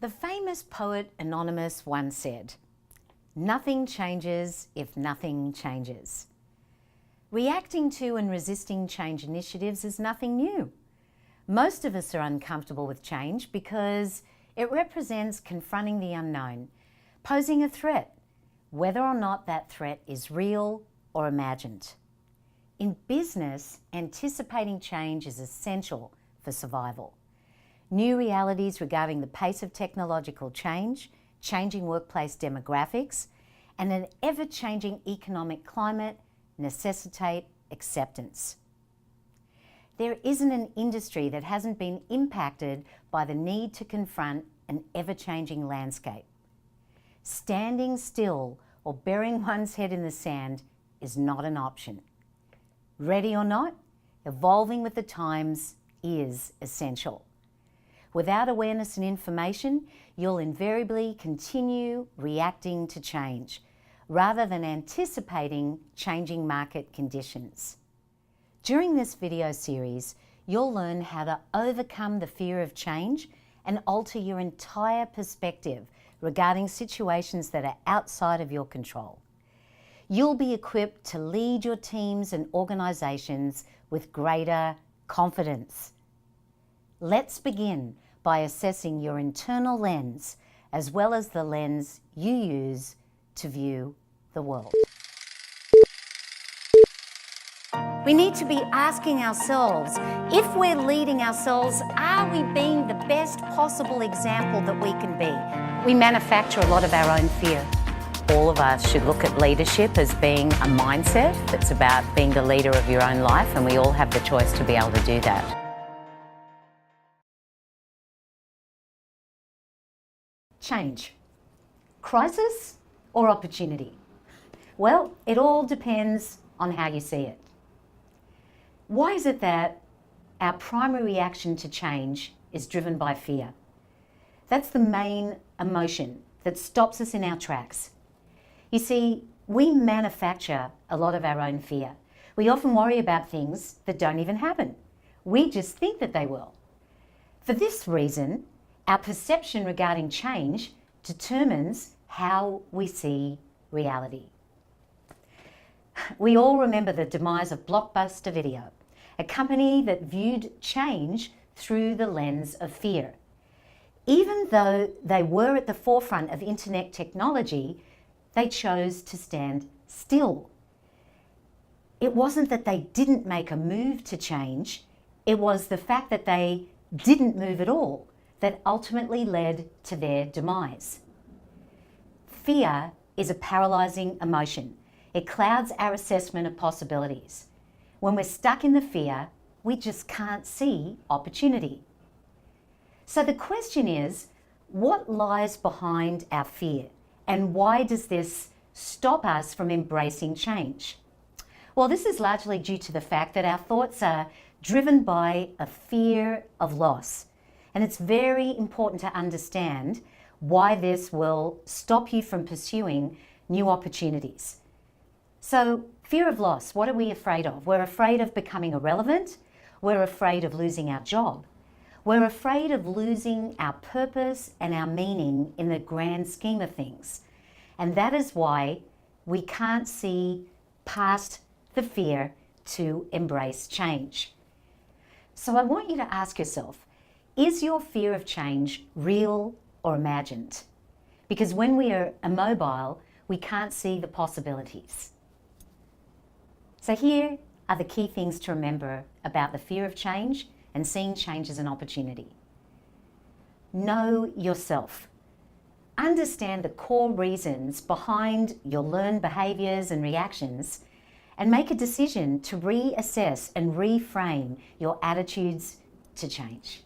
The famous poet Anonymous once said, "Nothing changes if nothing changes." Reacting to and resisting change initiatives is nothing new. Most of us are uncomfortable with change because it represents confronting the unknown, posing a threat, whether or not that threat is real or imagined. In business, anticipating change is essential for survival. New realities regarding the pace of technological change, changing workplace demographics, and an ever-changing economic climate necessitate acceptance. There isn't an industry that hasn't been impacted by the need to confront an ever-changing landscape. Standing still or burying one's head in the sand is not an option. Ready or not, evolving with the times is essential. Without awareness and information, you'll invariably continue reacting to change, rather than anticipating changing market conditions. During this video series, you'll learn how to overcome the fear of change and alter your entire perspective regarding situations that are outside of your control. You'll be equipped to lead your teams and organizations with greater confidence. Let's begin by assessing your internal lens as well as the lens you use to view the world. We need to be asking ourselves, if we're leading ourselves, are we being the best possible example that we can be? We manufacture a lot of our own fear. All of us should look at leadership as being a mindset that's about being the leader of your own life, and we all have the choice to be able to do that. Change. Crisis or opportunity? Well, it all depends on how you see it. Why is it that our primary reaction to change is driven by fear? That's the main emotion that stops us in our tracks. You see, we manufacture a lot of our own fear. We often worry about things that don't even happen. We just think that they will. For this reason, our perception regarding change determines how we see reality. We all remember the demise of Blockbuster Video, a company that viewed change through the lens of fear. Even though they were at the forefront of internet technology, they chose to stand still. It wasn't that they didn't make a move to change, it was the fact that they didn't move at all that ultimately led to their demise. Fear is a paralyzing emotion. It clouds our assessment of possibilities. When we're stuck in the fear, we just can't see opportunity. So the question is, what lies behind our fear? And why does this stop us from embracing change? Well, this is largely due to the fact that our thoughts are driven by a fear of loss. And it's very important to understand why this will stop you from pursuing new opportunities. So, fear of loss, what are we afraid of? We're afraid of becoming irrelevant. We're afraid of losing our job. We're afraid of losing our purpose and our meaning in the grand scheme of things. And that is why we can't see past the fear to embrace change. So I want you to ask yourself, is your fear of change real or imagined? Because when we are immobile, we can't see the possibilities. So here are the key things to remember about the fear of change and seeing change as an opportunity. Know yourself. Understand the core reasons behind your learned behaviours and reactions, and make a decision to reassess and reframe your attitudes to change.